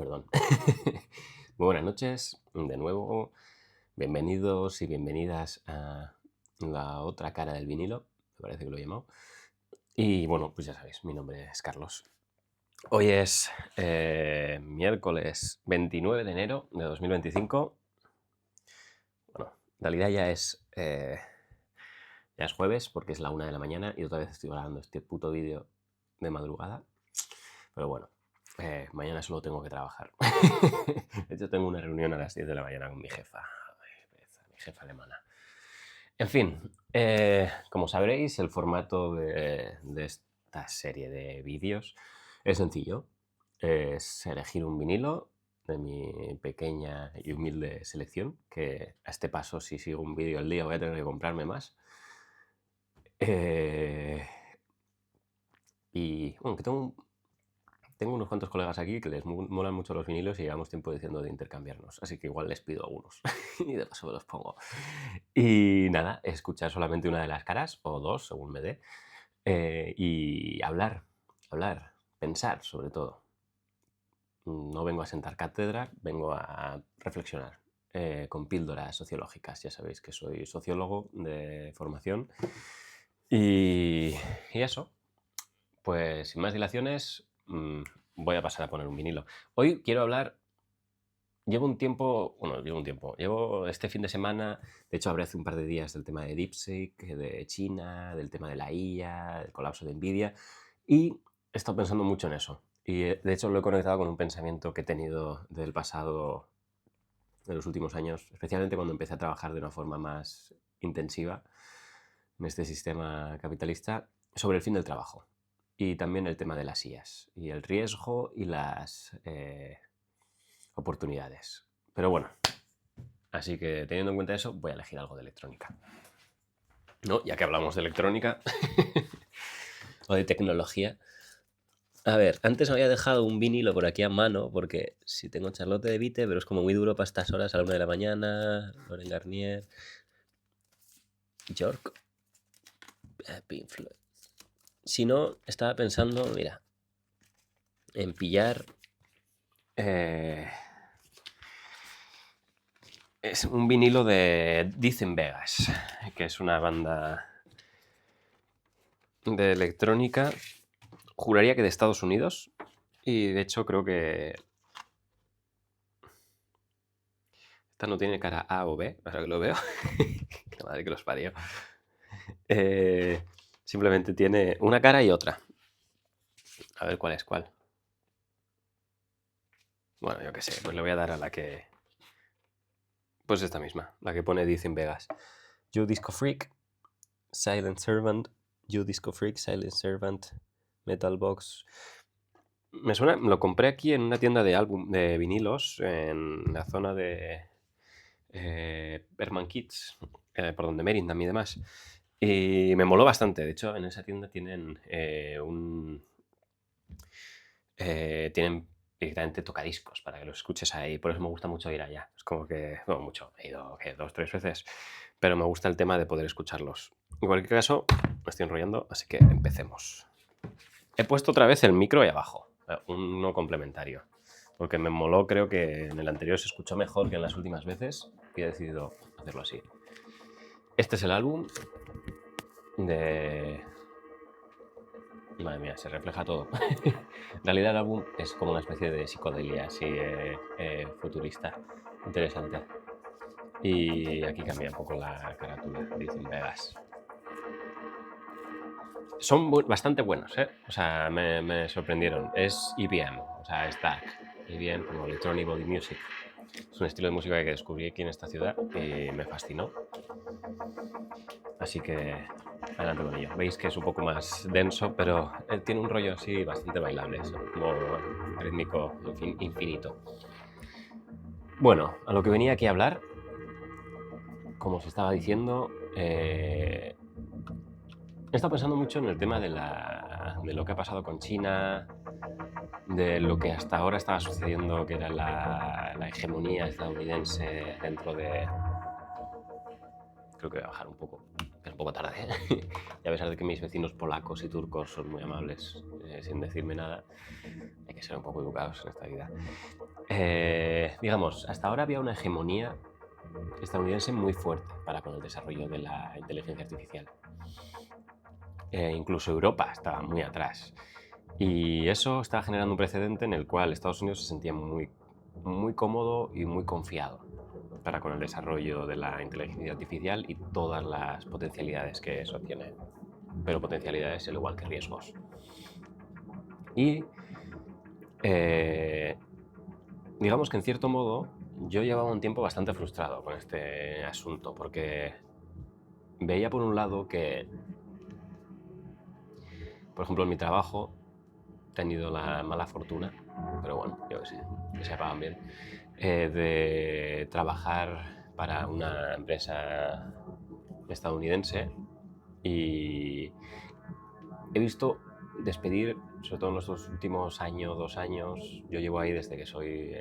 Perdón. Muy buenas noches, de nuevo. Bienvenidos y bienvenidas a la otra cara del vinilo, me parece que lo he llamado. Y bueno, pues ya sabéis, mi nombre es Carlos. Hoy es miércoles 29 de enero de 2025. Bueno, en realidad ya es jueves porque es la 1 de la mañana y otra vez estoy grabando este puto vídeo de madrugada. Pero bueno, mañana solo tengo que trabajar. De hecho, tengo una reunión a las 10 de la mañana con mi jefa. Mi jefa alemana. En fin, como sabréis, el formato de esta serie de vídeos es sencillo. Es elegir un vinilo de mi pequeña y humilde selección, que a este paso, si sigo un vídeo al día, voy a tener que comprarme más. Y bueno, que tengo unos cuantos colegas aquí que les molan mucho los vinilos y llevamos tiempo diciendo de intercambiarnos, así que igual les pido algunos y de paso me los pongo. Y nada, escuchar solamente una de las caras, o dos, según me dé, y hablar, pensar sobre todo. No vengo a sentar cátedra, vengo a reflexionar con píldoras sociológicas. Ya sabéis que soy sociólogo de formación. Y eso, pues sin más dilaciones, voy a pasar a poner un vinilo. Hoy quiero hablar. Llevo este fin de semana, de hecho hablé hace un par de días del tema de DeepSeek, de China, del tema de la IA, del colapso de Nvidia, y he estado pensando mucho en eso. Y de hecho lo he conectado con un pensamiento que he tenido del pasado, de los últimos años, especialmente cuando empecé a trabajar de una forma más intensiva en este sistema capitalista, sobre el fin del trabajo. Y también el tema de las IAs, y el riesgo y las oportunidades. Pero bueno, así que teniendo en cuenta eso, voy a elegir algo de electrónica. ¿No? Ya que hablamos de electrónica o de tecnología. A ver, antes me había dejado un vinilo por aquí a mano, porque si tengo Charlotte de Vite, pero es como muy duro para estas horas, a la 1 de la mañana, Loren Garnier, York, Pink Floyd. Si no, estaba pensando, mira, en pillar... es un vinilo de Dicen Vegas, que es una banda de electrónica, juraría que de Estados Unidos, y de hecho creo que esta no tiene cara A o B, ahora que lo veo. La madre que los parió. Simplemente tiene una cara y otra. A ver cuál es cuál. Bueno, yo qué sé, pues le voy a dar a la que... Pues esta misma, la que pone Dicen Vegas. You Disco Freak, Silent Servant, You Disco Freak, Silent Servant, Metal Box. Me suena, lo compré aquí en una tienda de vinilos en la zona de Berman Kids, por donde Merindam y demás. Y me moló bastante. De hecho, en esa tienda tienen tienen directamente tocadiscos para que los escuches ahí. Por eso me gusta mucho ir allá. Es como que, bueno, mucho. He ido 2-3 veces. Pero me gusta el tema de poder escucharlos. En cualquier caso, me estoy enrollando, así que empecemos. He puesto otra vez el micro ahí abajo, uno complementario, porque me moló, creo que en el anterior se escuchó mejor que en las últimas veces y he decidido hacerlo así. Este es el álbum de... Madre mía, se refleja todo. En realidad el álbum es como una especie de psicodelia así futurista, interesante. Y aquí cambia un poco la carátula, dicen Vegas. Son bastante buenos, ¿eh? O sea, me sorprendieron. Es EBM, o sea, es dark. EBM como Electronic Body Music. Es un estilo de música que descubrí aquí en esta ciudad y me fascinó. Así que adelante con ello. Veis que es un poco más denso, pero tiene un rollo así bastante bailable, eso, como rítmico infinito. Bueno, a lo que venía aquí a hablar, como os estaba diciendo, he estado pensando mucho en el tema de lo que ha pasado con China, de lo que hasta ahora estaba sucediendo, que era la hegemonía estadounidense dentro de... Creo que voy a bajar un poco. Espera un poco tarde. Y a pesar de que mis vecinos polacos y turcos son muy amables, sin decirme nada, hay que ser un poco educados en esta vida. Digamos, hasta ahora había una hegemonía estadounidense muy fuerte para con el desarrollo de la inteligencia artificial. Incluso Europa estaba muy atrás. Y eso estaba generando un precedente en el cual Estados Unidos se sentía muy, muy cómodo y muy confiado para con el desarrollo de la inteligencia artificial y todas las potencialidades que eso tiene. Pero potencialidades al igual que riesgos. Y digamos que en cierto modo yo llevaba un tiempo bastante frustrado con este asunto porque veía por un lado que, por ejemplo, en mi trabajo he tenido la mala fortuna, pero bueno, yo qué sé, que se pagan bien, de trabajar para una empresa estadounidense y he visto despedir, sobre todo en los últimos años, 2 años, yo llevo ahí desde que soy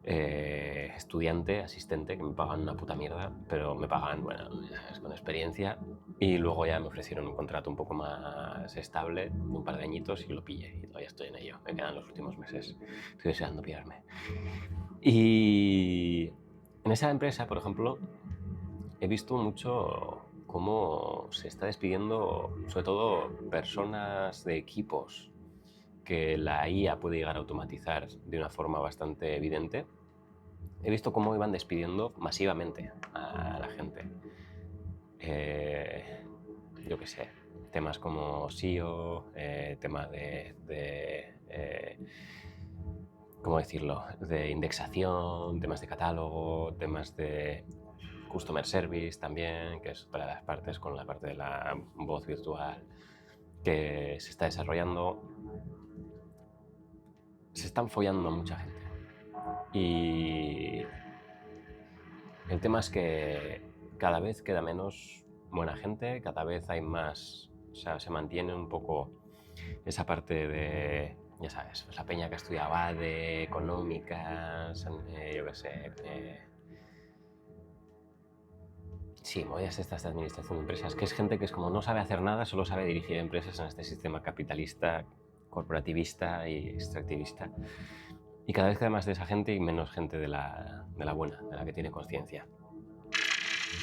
estudiante, asistente, que me pagan una puta mierda, pero me pagan, bueno, ya sabes, con experiencia, y luego ya me ofrecieron un contrato un poco más estable, de un par de añitos, y lo pillé, y todavía estoy en ello, me quedan los últimos meses, estoy deseando pillarme. Y en esa empresa, por ejemplo, he visto mucho cómo se está despidiendo, sobre todo personas de equipos que la IA puede llegar a automatizar de una forma bastante evidente. He visto cómo iban despidiendo masivamente a la gente. Yo qué sé, temas como SEO, temas ¿cómo decirlo?, de indexación, temas de catálogo, temas de Customer Service también, que es para las partes con la parte de la voz virtual que se está desarrollando. Se están follando a mucha gente. Y el tema es que cada vez queda menos buena gente, cada vez hay más, o sea, se mantiene un poco esa parte de, ya sabes, la peña que estudiaba de económicas, yo qué sé, sí, movidas estas de administración de empresas, que es gente que es como no sabe hacer nada, solo sabe dirigir empresas en este sistema capitalista, corporativista y extractivista. Y cada vez queda más de esa gente y menos gente de la buena, de la que tiene conciencia.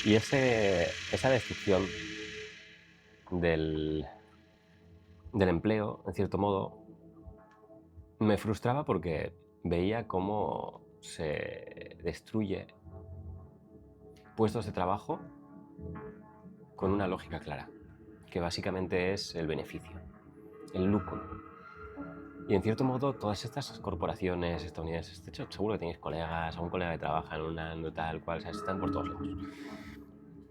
Y esa destrucción del empleo, en cierto modo, me frustraba porque veía cómo se destruye puestos de trabajo con una lógica clara, que básicamente es el beneficio, el lucro. Y en cierto modo, todas estas corporaciones estadounidenses, de hecho, seguro que tenéis colegas, algún colega que trabaja en una tal cual, ¿sabes? Están por todos lados.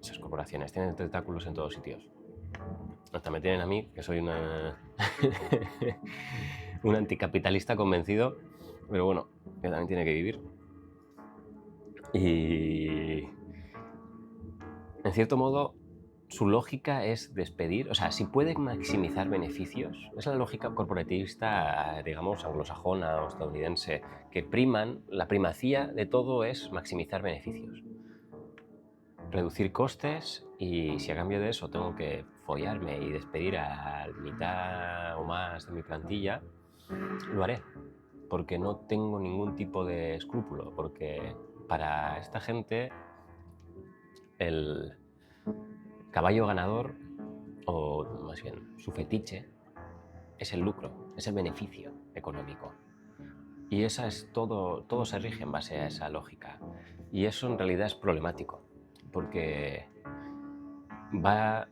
Esas corporaciones tienen tentáculos en todos sitios. Hasta me tienen a mí, que soy un anticapitalista convencido, pero bueno, que también tiene que vivir. Y en cierto modo, su lógica es despedir, o sea, si puede maximizar beneficios, es la lógica corporativista, digamos, anglosajona o estadounidense, que la primacía de todo es maximizar beneficios, reducir costes, y si a cambio de eso tengo que follarme y despedir a la mitad o más de mi plantilla, lo haré, porque no tengo ningún tipo de escrúpulo, porque para esta gente el caballo ganador, o más bien su fetiche, es el lucro, es el beneficio económico. Y esa es todo se rige en base a esa lógica. Y eso en realidad es problemático, porque va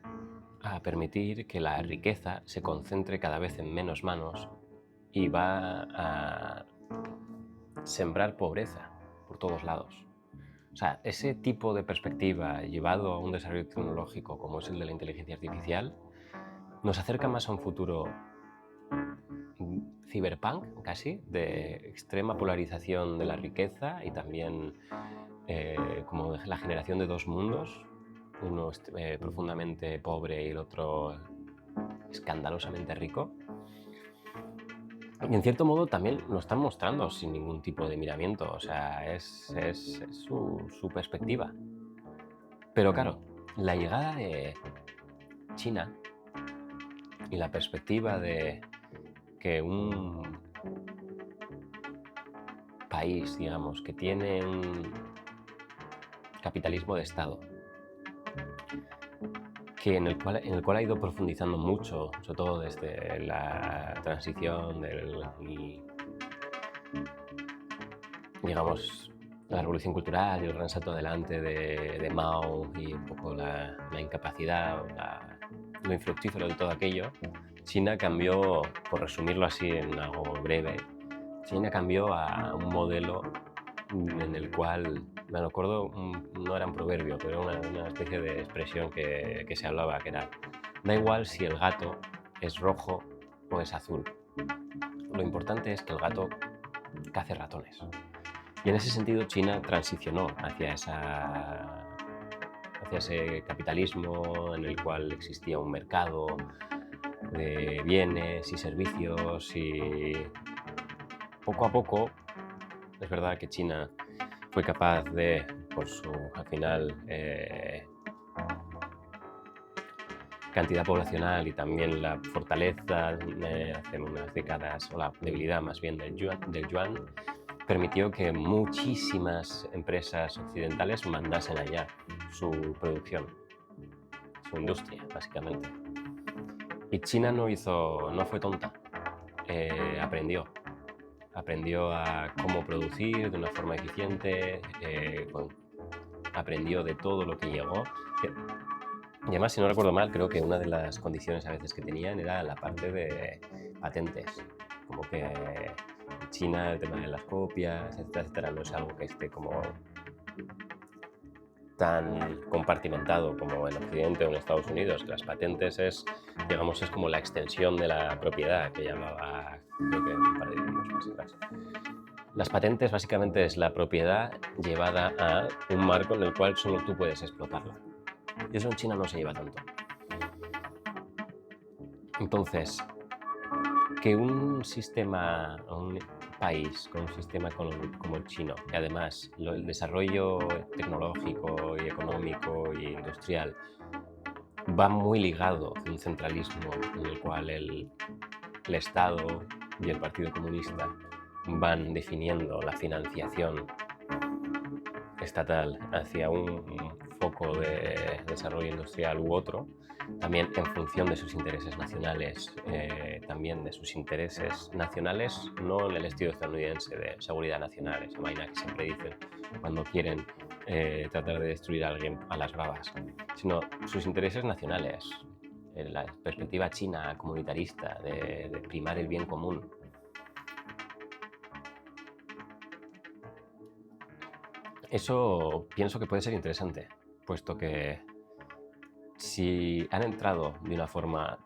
a permitir que la riqueza se concentre cada vez en menos manos y va a sembrar pobreza por todos lados. O sea, ese tipo de perspectiva llevado a un desarrollo tecnológico como es el de la inteligencia artificial nos acerca más a un futuro cyberpunk casi, de extrema polarización de la riqueza y también como la generación de dos mundos, uno profundamente pobre y el otro escandalosamente rico. Y en cierto modo también lo están mostrando sin ningún tipo de miramiento, o sea, es su perspectiva. Pero claro, la llegada de China y la perspectiva de que un país, digamos, que tiene un capitalismo de Estado, en el cual ha ido profundizando mucho, sobre todo desde la transición digamos, la revolución cultural y el gran salto adelante de Mao y un poco la incapacidad o lo infructífero de todo aquello. China cambió, por resumirlo así en algo breve, China cambió a un modelo en el cual, me acuerdo, no era un proverbio, pero era una especie de expresión que se hablaba, que era: da igual si el gato es rojo o es azul, lo importante es que el gato cace ratones. Y en ese sentido China transicionó hacia ese capitalismo en el cual existía un mercado de bienes y servicios, y poco a poco es verdad que China fue capaz de, por su, al final, cantidad poblacional y también la fortaleza hace unas décadas, o la debilidad más bien del yuan, permitió que muchísimas empresas occidentales mandasen allá su producción, su industria, básicamente. Y China no fue tonta, aprendió a cómo producir de una forma eficiente, aprendió de todo lo que llegó. Y además, si no recuerdo mal, creo que una de las condiciones a veces que tenían era la parte de patentes, como que en China el tema de las copias, etcétera, etcétera, no es algo que esté como tan compartimentado como en Occidente o en Estados Unidos. Las patentes es como la extensión de la propiedad que llamaba, creo que un par de vídeos más atrás. Las patentes básicamente es la propiedad llevada a un marco en el cual solo tú puedes explotarla. Y eso en China no se lleva tanto. Entonces, que un país con un sistema como el chino, que además el desarrollo tecnológico y económico y industrial va muy ligado a un centralismo en el cual el Estado y el Partido Comunista van definiendo la financiación estatal hacia un foco de desarrollo industrial u otro, también en función de sus intereses nacionales, no en el estilo estadounidense de seguridad nacional, esa vaina que siempre dicen cuando quieren tratar de destruir a alguien a las bravas, sino sus intereses nacionales, la perspectiva china comunitarista de primar el bien común. Eso pienso que puede ser interesante, puesto que si han entrado de una forma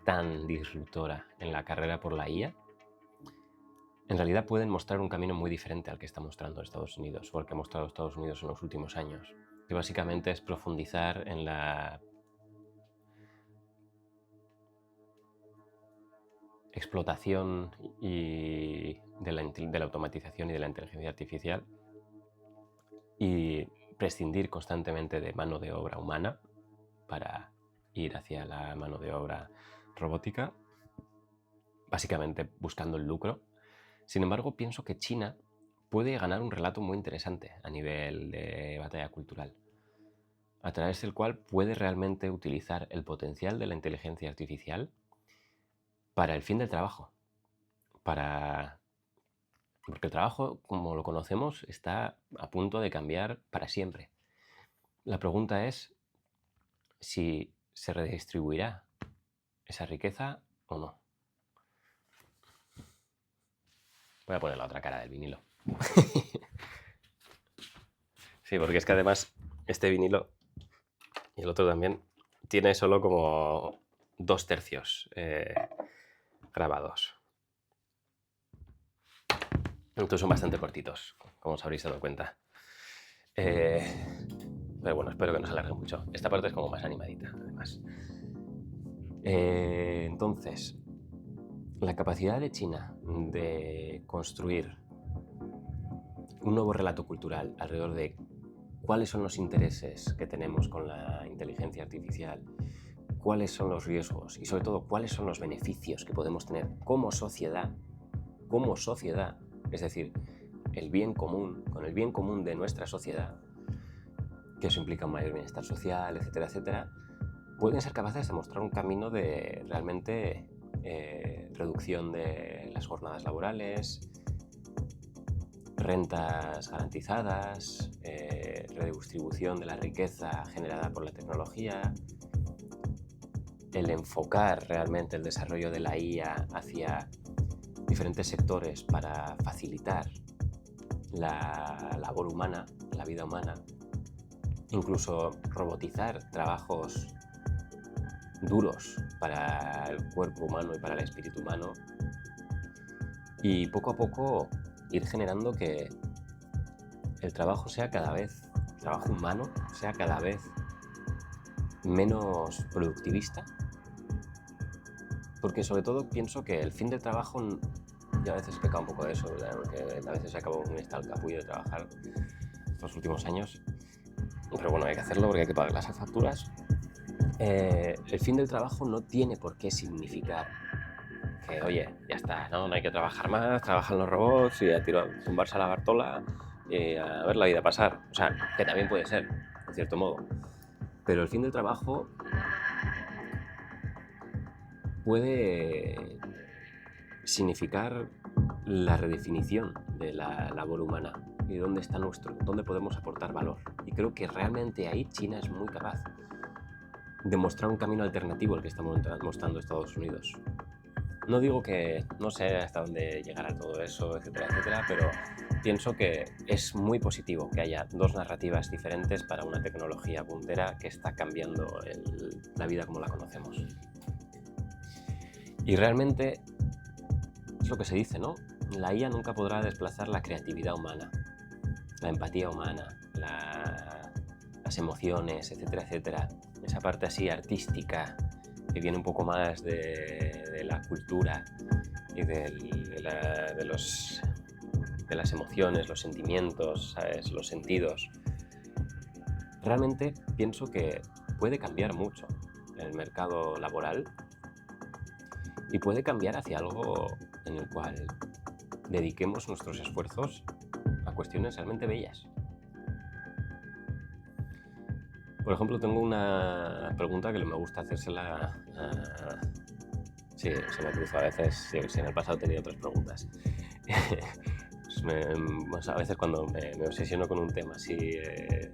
tan disruptora en la carrera por la IA, en realidad pueden mostrar un camino muy diferente al que está mostrando Estados Unidos, o al que ha mostrado Estados Unidos en los últimos años, que básicamente es profundizar en la explotación de la automatización y de la inteligencia artificial, y prescindir constantemente de mano de obra humana para ir hacia la mano de obra robótica, básicamente buscando el lucro. Sin embargo, pienso que China puede ganar un relato muy interesante a nivel de batalla cultural, a través del cual puede realmente utilizar el potencial de la inteligencia artificial para el fin del trabajo, porque el trabajo, como lo conocemos, está a punto de cambiar para siempre. La pregunta es si se redistribuirá esa riqueza o no. Voy a poner la otra cara del vinilo. Sí, porque es que además este vinilo y el otro también tiene solo como 2/3 grabados. Entonces son bastante cortitos, como os habréis dado cuenta. Pero bueno, espero que no se alargue mucho. Esta parte es como más animadita, además. Entonces, la capacidad de China de construir un nuevo relato cultural alrededor de cuáles son los intereses que tenemos con la inteligencia artificial, cuáles son los riesgos y sobre todo cuáles son los beneficios que podemos tener como sociedad, es decir, el bien común, con el bien común de nuestra sociedad, que eso implica un mayor bienestar social, etcétera, etcétera, pueden ser capaces de mostrar un camino de realmente reducción de las jornadas laborales, rentas garantizadas, redistribución de la riqueza generada por la tecnología, el enfocar realmente el desarrollo de la IA hacia diferentes sectores para facilitar la labor humana, la vida humana, incluso robotizar trabajos duros para el cuerpo humano y para el espíritu humano, y poco a poco ir generando que el trabajo humano sea cada vez menos productivista, porque sobre todo pienso que el fin del trabajo, yo a veces he pecado un poco de eso, ¿verdad? Porque a veces acabo muy hasta el capullo de trabajar estos últimos años, pero bueno, hay que hacerlo porque hay que pagar las facturas. El fin del trabajo no tiene por qué significar que, oye, ya está, no hay que trabajar más, trabajan los robots y a tumbarse a la Bartola y a ver la vida pasar. O sea, que también puede ser, en cierto modo. Pero el fin del trabajo puede significar la redefinición de la labor humana y dónde podemos aportar valor. Y creo que realmente ahí China es muy capaz de mostrar un camino alternativo al que estamos mostrando Estados Unidos. No digo que no sé hasta dónde llegará todo eso, etcétera, etcétera, pero pienso que es muy positivo que haya dos narrativas diferentes para una tecnología puntera que está cambiando la vida como la conocemos. Y realmente es lo que se dice, ¿no? La IA nunca podrá desplazar la creatividad humana, la empatía humana, las emociones, etcétera, etcétera. Esa parte así artística que viene un poco más de la cultura y de las emociones, los sentimientos, ¿sabes? Los sentidos. Realmente pienso que puede cambiar mucho el mercado laboral y puede cambiar hacia algo en el cual dediquemos nuestros esfuerzos a cuestiones realmente bellas. Por ejemplo, tengo una pregunta que me gusta hacérsela. Sí, se me cruza a veces. Sí, en el pasado he tenido otras preguntas. Pues a veces cuando me obsesiono con un tema así, en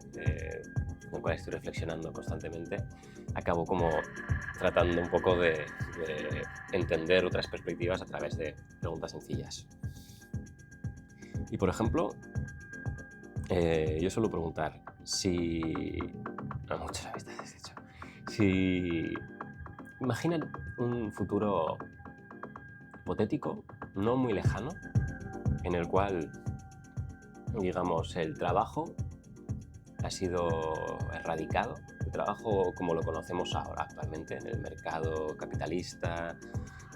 el cual estoy reflexionando constantemente, acabo como tratando un poco de entender otras perspectivas a través de preguntas sencillas. Y por ejemplo, yo suelo preguntar muchas amistades, de hecho, imaginan un futuro hipotético, no muy lejano, en el cual, digamos, el trabajo ha sido erradicado, el trabajo como lo conocemos ahora actualmente en el mercado capitalista,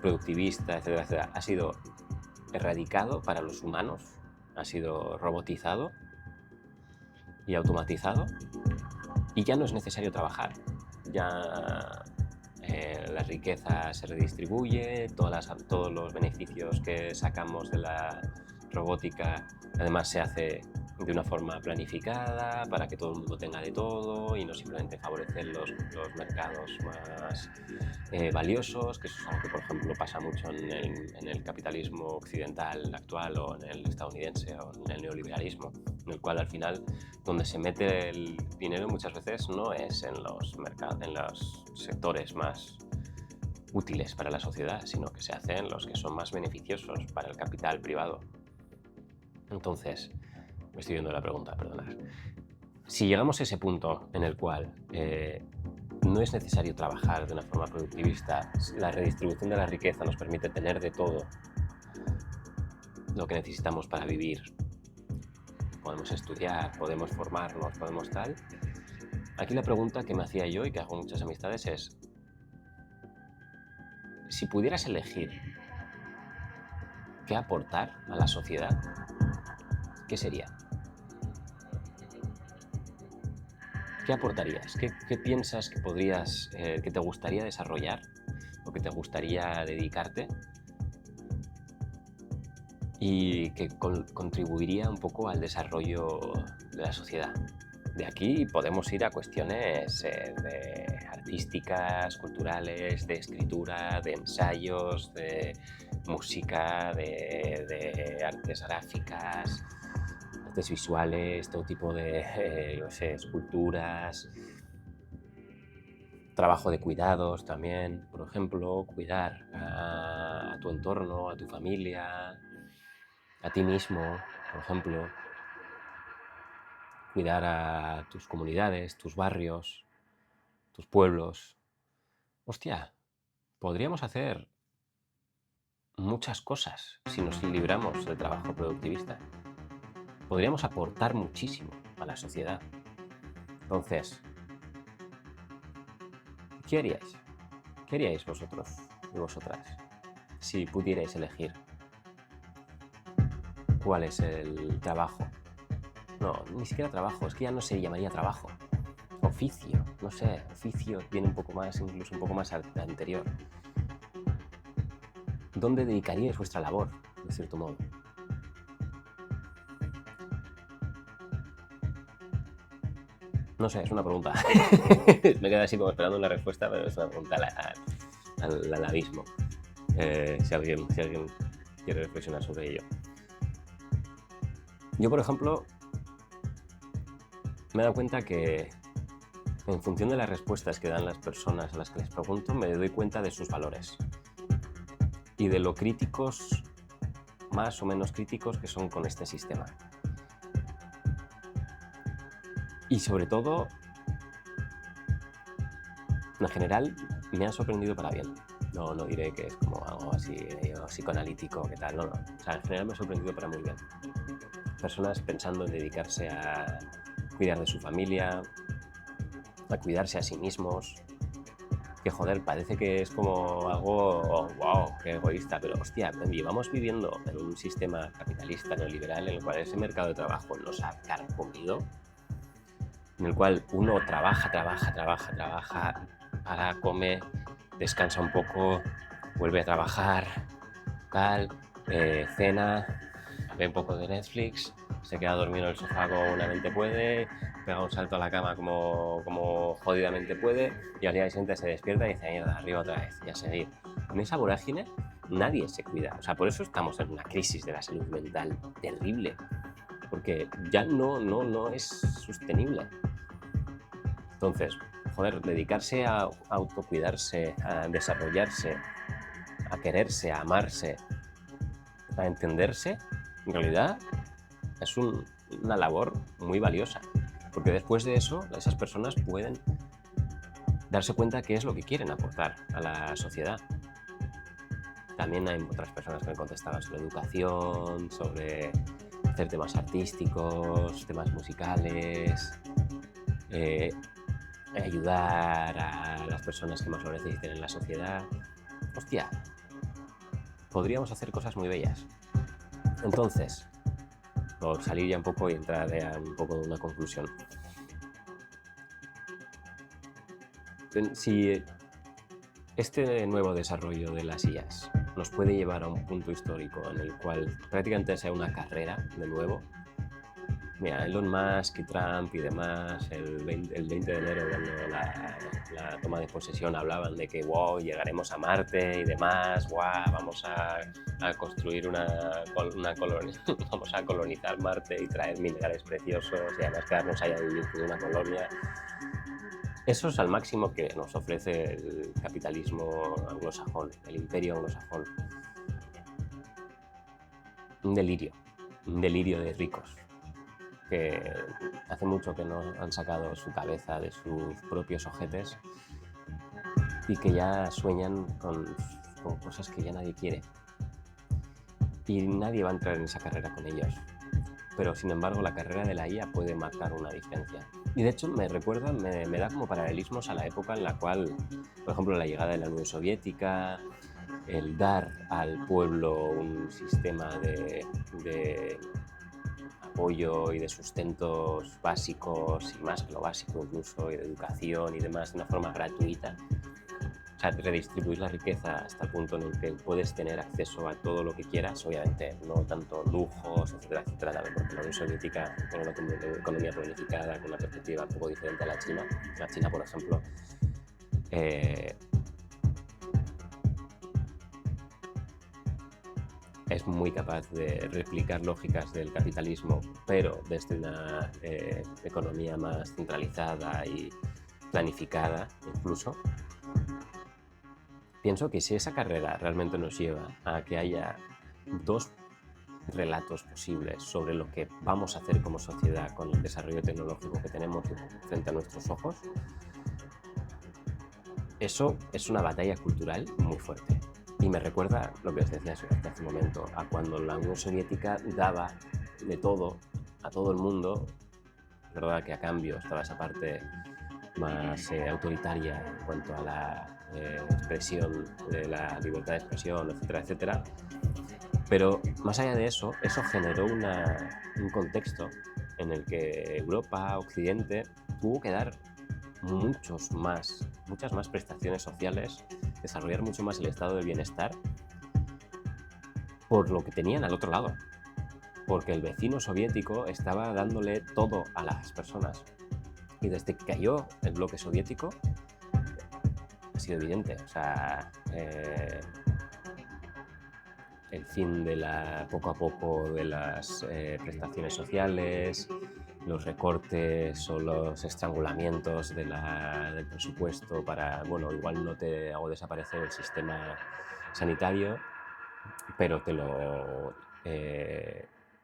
productivista, etcétera, etcétera, ha sido erradicado para los humanos, ha sido robotizado y automatizado, y ya no es necesario trabajar, ya la riqueza se redistribuye, todos los beneficios que sacamos de la robótica además se hace de una forma planificada para que todo el mundo tenga de todo y no simplemente favorecer los mercados más valiosos, que eso es algo que por ejemplo pasa mucho en el capitalismo occidental actual o en el estadounidense o en el neoliberalismo, en el cual al final donde se mete el dinero muchas veces no es en los sectores más útiles para la sociedad, sino que se hace en los que son más beneficiosos para el capital privado. Entonces, me estoy viendo la pregunta, perdonad. Si llegamos a ese punto en el cual no es necesario trabajar de una forma productivista, la redistribución de la riqueza nos permite tener de todo lo que necesitamos para vivir, podemos estudiar, podemos formarnos, podemos tal. Aquí la pregunta que me hacía yo y que hago muchas amistades es: si pudieras elegir qué aportar a la sociedad, ¿qué sería? ¿Qué aportarías? ¿Qué piensas que podrías, que te gustaría desarrollar o que te gustaría dedicarte y que contribuiría un poco al desarrollo de la sociedad? De aquí podemos ir a cuestiones artísticas, culturales, de escritura, de ensayos, de música, de artes gráficas, artes visuales, todo tipo de yo sé, esculturas, trabajo de cuidados también, por ejemplo, cuidar a tu entorno, a tu familia, a ti mismo, por ejemplo, cuidar a tus comunidades, tus barrios, tus pueblos. Hostia, podríamos hacer muchas cosas si nos libramos del trabajo productivista. Podríamos aportar muchísimo a la sociedad. Entonces, ¿qué haríais? ¿Qué haríais vosotros y vosotras si pudierais elegir cuál es el trabajo? No, ni siquiera trabajo, es que ya no se llamaría trabajo. Oficio, no sé, oficio viene un poco más, incluso un poco más anterior. ¿Dónde dedicaríais vuestra labor, de cierto modo? No sé, es una pregunta. Me quedo así como esperando una respuesta, pero es una pregunta al abismo. Si alguien quiere reflexionar sobre ello. Yo, por ejemplo, me he dado cuenta que en función de las respuestas que dan las personas a las que les pregunto, me doy cuenta de sus valores y de lo críticos, más o menos críticos, que son con este sistema. Y sobre todo, en general, me ha sorprendido para bien. No diré que es como algo así psicoanalítico, que tal, no. O sea, en general me ha sorprendido para muy bien. Personas pensando en dedicarse a cuidar de su familia, a cuidarse a sí mismos, que joder, parece que es como algo, wow, qué egoísta, pero hostia, llevamos viviendo en un sistema capitalista neoliberal en el cual ese mercado de trabajo nos ha carcomido, en el cual uno trabaja, para, come, descansa un poco, vuelve a trabajar, tal, cena, ve un poco de Netflix, se queda dormido en el sofá como buenamente puede, pega un salto a la cama como jodidamente puede y al día siguiente se despierta y dice, mierda, arriba otra vez y a seguir. En esa vorágine nadie se cuida. O sea, por eso estamos en una crisis de la salud mental terrible, porque ya no es sostenible. Entonces, joder, dedicarse a autocuidarse, a desarrollarse, a quererse, a amarse, a entenderse, en realidad es una labor muy valiosa, porque después de eso esas personas pueden darse cuenta qué es lo que quieren aportar a la sociedad. También hay otras personas que me contestaban sobre educación, sobre hacer temas artísticos, temas musicales, ayudar a las personas que más lo necesiten en la sociedad. Hostia, podríamos hacer cosas muy bellas. Entonces, por salir ya un poco y entrar a un poco de una conclusión. Si este nuevo desarrollo de las IAs nos puede llevar a un punto histórico en el cual prácticamente sea una carrera de nuevo, mira, Elon Musk y Trump y demás, el 20 de enero, cuando la toma de posesión, hablaban de que wow, llegaremos a Marte y demás, wow, vamos a construir una colonia, vamos a colonizar Marte y traer minerales preciosos y además quedarnos allá a vivir en una colonia. Eso es al máximo que nos ofrece el capitalismo anglosajón, el imperio anglosajón. Un delirio de ricos, que hace mucho que no han sacado su cabeza de sus propios ojetes y que ya sueñan con cosas que ya nadie quiere. Y nadie va a entrar en esa carrera con ellos. Pero sin embargo la carrera de la IA puede marcar una diferencia. Y de hecho me recuerda, me da como paralelismos a la época en la cual, por ejemplo, la llegada de la Unión Soviética, el dar al pueblo un sistema de apoyo y de sustentos básicos y más que lo básico incluso, y de educación y demás de una forma gratuita. O sea, redistribuir la riqueza hasta el punto en el que puedes tener acceso a todo lo que quieras, obviamente no tanto lujos, etcétera, etcétera, también porque la Unión Soviética con una economía planificada, con una perspectiva un poco diferente a la China. La China, por ejemplo, eh, es muy capaz de replicar lógicas del capitalismo, pero desde una economía más centralizada y planificada incluso. Pienso que si esa carrera realmente nos lleva a que haya dos relatos posibles sobre lo que vamos a hacer como sociedad con el desarrollo tecnológico que tenemos frente a nuestros ojos, eso es una batalla cultural muy fuerte. Y me recuerda lo que os decía hace un momento, a cuando la Unión Soviética daba de todo a todo el mundo. Es verdad que a cambio estaba esa parte más autoritaria en cuanto a la expresión de la libertad de expresión, etcétera, etcétera. Pero más allá de eso, eso generó un contexto en el que Europa, Occidente, tuvo que dar muchas más prestaciones sociales, desarrollar mucho más el estado del bienestar por lo que tenían al otro lado. Porque el vecino soviético estaba dándole todo a las personas. Y desde que cayó el bloque soviético, ha sido evidente. O sea, el fin poco a poco de las prestaciones sociales, los recortes o los estrangulamientos del presupuesto para, bueno, igual no te hago desaparecer el sistema sanitario, pero te lo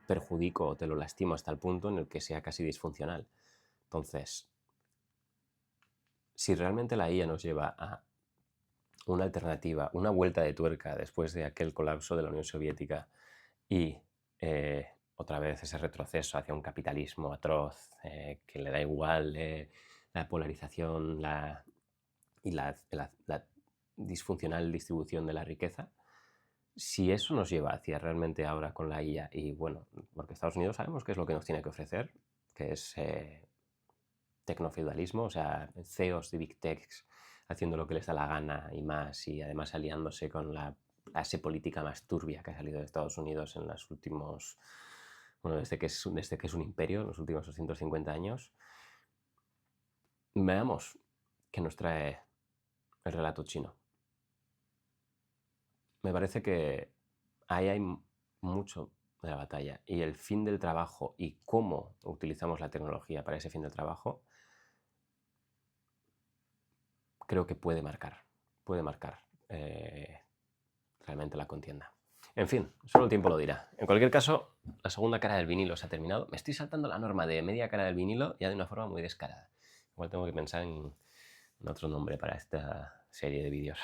perjudico o te lo lastimo hasta el punto en el que sea casi disfuncional. Entonces, si realmente la IA nos lleva a una alternativa, una vuelta de tuerca después de aquel colapso de la Unión Soviética y otra vez ese retroceso hacia un capitalismo atroz que le da igual la polarización y la disfuncional distribución de la riqueza, si eso nos lleva hacia realmente ahora con la IA, y bueno, porque Estados Unidos sabemos qué es lo que nos tiene que ofrecer, que es tecnofeudalismo, o sea, CEOs de Big Techs haciendo lo que les da la gana y más, y además aliándose con la clase política más turbia que ha salido de Estados Unidos en los últimos, bueno, desde que es un imperio, en los últimos 250 años. Veamos qué nos trae el relato chino. Me parece que ahí hay mucho de la batalla, y el fin del trabajo y cómo utilizamos la tecnología para ese fin del trabajo creo que puede marcar realmente la contienda. En fin, solo el tiempo lo dirá. En cualquier caso, la segunda cara del vinilo se ha terminado. Me estoy saltando la norma de media cara del vinilo ya de una forma muy descarada. Igual tengo que pensar en otro nombre para esta serie de vídeos.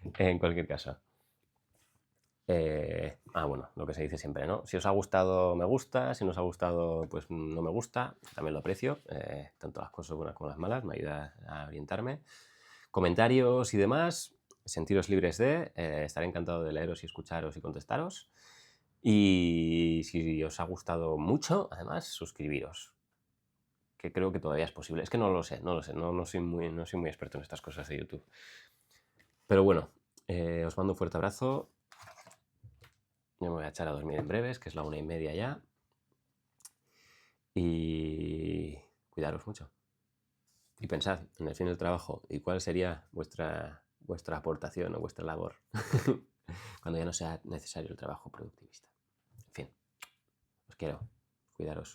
En cualquier caso. Bueno, lo que se dice siempre, ¿no? Si os ha gustado, me gusta. Si no os ha gustado, pues no me gusta. También lo aprecio. Tanto las cosas buenas como las malas. Me ayuda a orientarme. Comentarios y demás. Sentiros libres de. Estaré encantado de leeros y escucharos y contestaros. Y si os ha gustado mucho, además, suscribiros. Que creo que todavía es posible. Es que no lo sé. No soy muy experto en estas cosas de YouTube. Pero bueno, os mando un fuerte abrazo. Yo me voy a echar a dormir en breves, que es la 1:30 ya. Y cuidaros mucho. Y pensad en el fin del trabajo y cuál sería vuestra aportación o vuestra labor cuando ya no sea necesario el trabajo productivista. En fin, os quiero. Cuidaros.